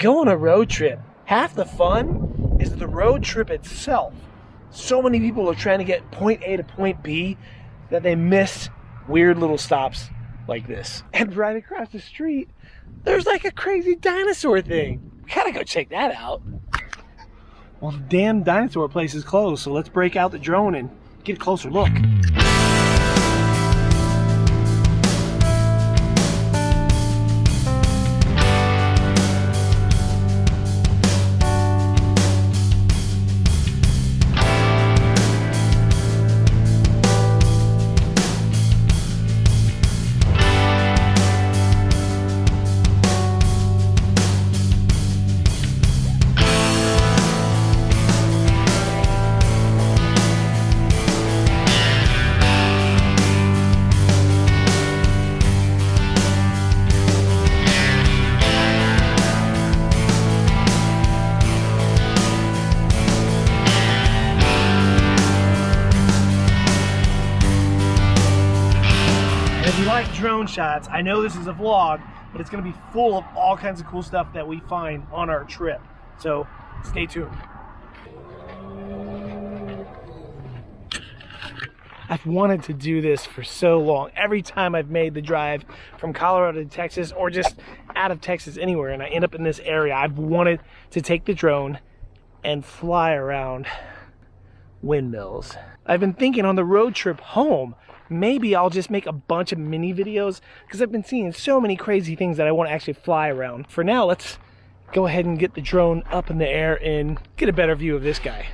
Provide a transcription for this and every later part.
go on a road trip, half the fun is the road trip itself. So many people are trying to get point A to point B that they miss weird little stops like this. And right across the street, there's like a crazy dinosaur thing. We gotta go check that out. Well, the damn dinosaur place is closed, so let's break out the drone and get a closer look. If you like drone shots, I know this is a vlog, but it's going to be full of all kinds of cool stuff that we find on our trip. So stay tuned. I've wanted to do this for so long. Every time I've made the drive from Colorado to Texas, or just out of Texas anywhere, and I end up in this area, I've wanted to take the drone and fly around Windmills. I've been thinking on the road trip home, maybe I'll just make a bunch of mini videos, because I've been seeing so many crazy things that I want to actually fly around. For now, let's go ahead and get the drone up in the air and get a better view of this guy.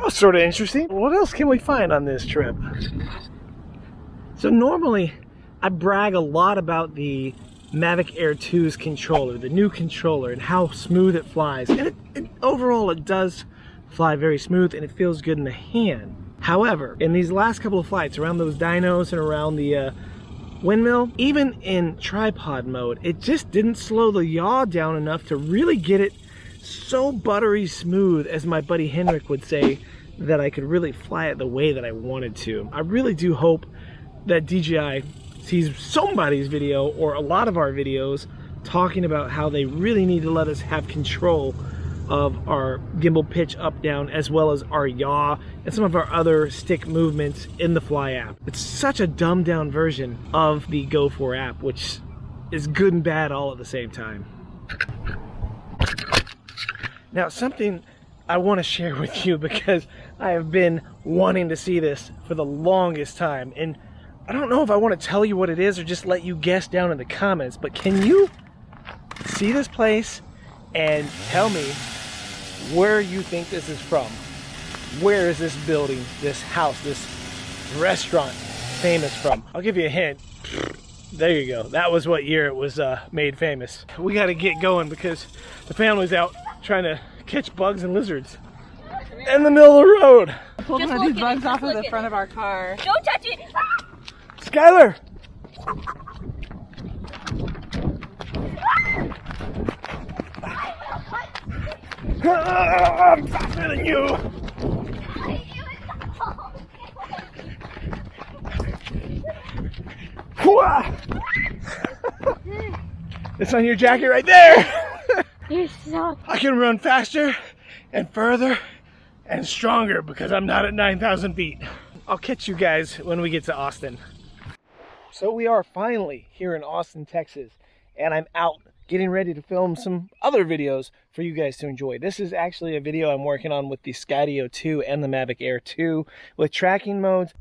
Sort of interesting. What else can we find on this trip? So normally I brag a lot about the Mavic Air 2's controller, the new controller, and how smooth it flies. And overall it does fly very smooth and it feels good in the hand. However, in these last couple of flights around those dinos and around the windmill, even in tripod mode, it just didn't slow the yaw down enough to really get it so buttery smooth, as my buddy Henrik would say, that I could really fly it the way that I wanted to. I really do hope that DJI sees somebody's video or a lot of our videos talking about how they really need to let us have control of our gimbal pitch up down, as well as our yaw and some of our other stick movements in the Fly app. It's such a dumbed down version of the Go4 app, which is good and bad all at the same time. Now, something I want to share with you, because I have been wanting to see this for the longest time, and I don't know if I want to tell you what it is or just let you guess down in the comments, but can you see this place and tell me where you think this is from? Where is this building, this house, this restaurant famous from? I'll give you a hint. There you go. That was what year it was made famous. We got to get going because the family's out trying to catch bugs and lizards in the middle of the road. Pulled one of these bugs off of the front of our car. Don't touch it! Skylar! I'm faster than you! It's on your jacket right there! You're so... I can run faster and further and stronger because I'm not at 9,000 feet. I'll catch you guys when we get to Austin. So we are finally here in Austin, Texas, and I'm out getting ready to film some other videos for you guys to enjoy. This is actually a video I'm working on with the Skydio 2 and the Mavic Air 2 with tracking modes.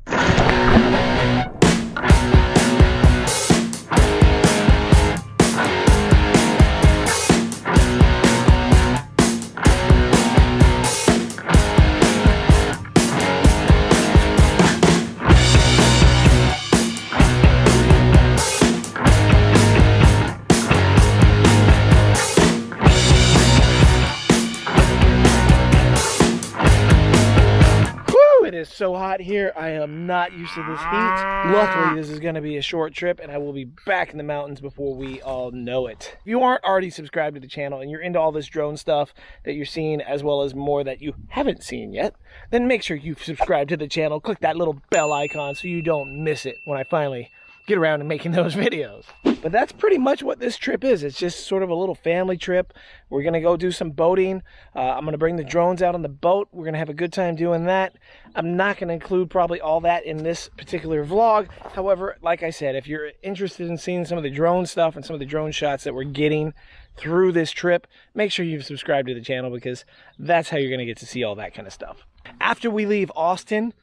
so hot here. I am not used to this heat. Luckily, this is going to be a short trip, and I will be back in the mountains before we all know it. If you aren't already subscribed to the channel and you're into all this drone stuff that you're seeing, as well as more that you haven't seen yet, then make sure you subscribe to the channel. Click that little bell icon so you don't miss it when I finally get around to making those videos. But that's pretty much what this trip is. It's just sort of a little family trip. We're gonna go do some boating. I'm gonna bring the drones out on the boat. We're gonna have a good time doing that. I'm not gonna include probably all that in this particular vlog. However, like I said, if you're interested in seeing some of the drone stuff and some of the drone shots that we're getting through this trip, make sure you've subscribed to the channel, because that's how you're gonna get to see all that kind of stuff. After we leave Austin,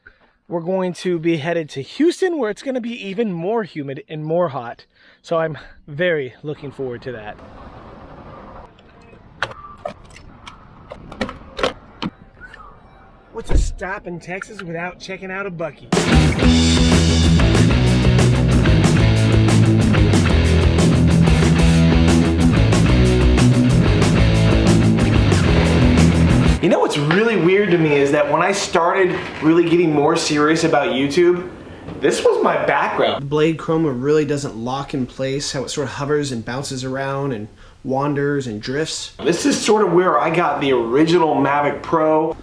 we're going to be headed to Houston, where it's going to be even more humid and more hot. So I'm very looking forward to that. What's a stop in Texas without checking out a Bucky? You know what's really weird to me is that when I started really getting more serious about YouTube, this was my background. The blade chroma really doesn't lock in place, how it sort of hovers and bounces around and wanders and drifts. This is sort of where I got the original Mavic Pro.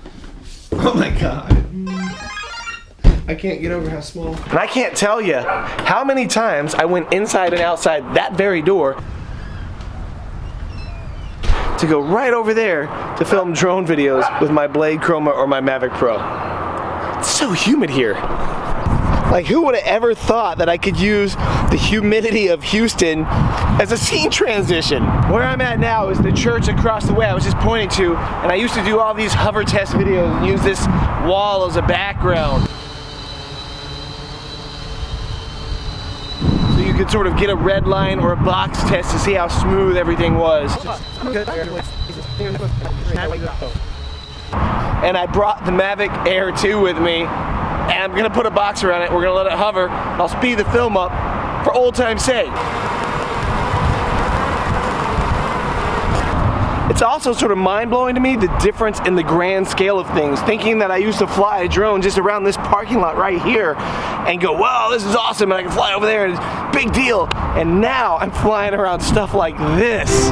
Oh my god. I can't get over how small. And I can't tell you how many times I went inside and outside that very door to go right over there to film drone videos with my Blade Chroma or my Mavic Pro. It's so humid here. Like, who would have ever thought that I could use the humidity of Houston as a scene transition? Where I'm at now is the church across the way I was just pointing to, and I used to do all these hover test videos and use this wall as a background. So you could sort of get a red line or a box test to see how smooth everything was. And I brought the Mavic Air 2 with me, and I'm gonna put a box around it. We're gonna let it hover. I'll speed the film up for old time's sake. It's also sort of mind-blowing to me, the difference in the grand scale of things. Thinking that I used to fly a drone just around this parking lot right here and go, wow, this is awesome, and I can fly over there, and it's a big deal. And now I'm flying around stuff like this.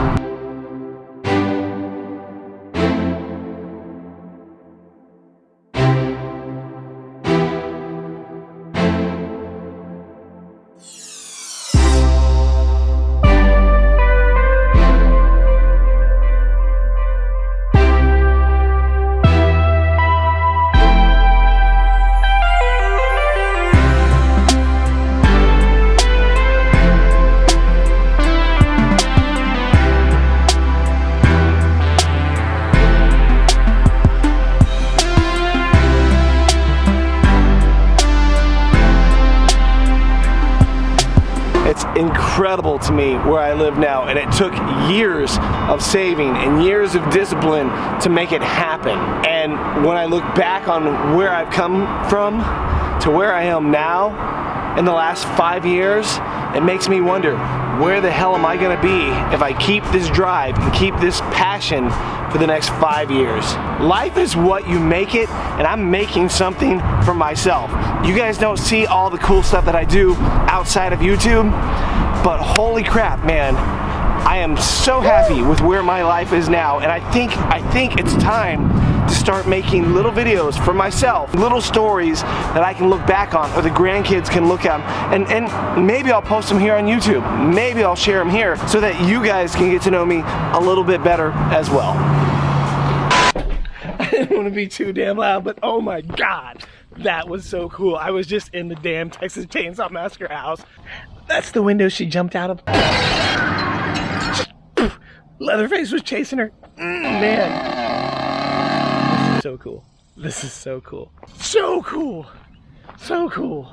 Incredible to me where I live now, and it took years of saving and years of discipline to make it happen. And when I look back on where I've come from to where I am now in the last 5 years, it makes me wonder, where the hell am I gonna be if I keep this drive and keep this passion for the next 5 years? Life is what you make it, and I'm making something for myself. You guys don't see all the cool stuff that I do outside of YouTube, but holy crap, man, I am so happy with where my life is now, and I think it's time to start making little videos for myself, little stories that I can look back on, or the grandkids can look at, and maybe I'll post them here on YouTube. Maybe I'll share them here so that you guys can get to know me a little bit better as well. I didn't want to be too damn loud, but oh my god, that was so cool. I was just in the damn Texas Chainsaw Massacre house. That's the window she jumped out of. Leatherface was chasing her. Man. This is so cool. This is so cool. So cool. So cool.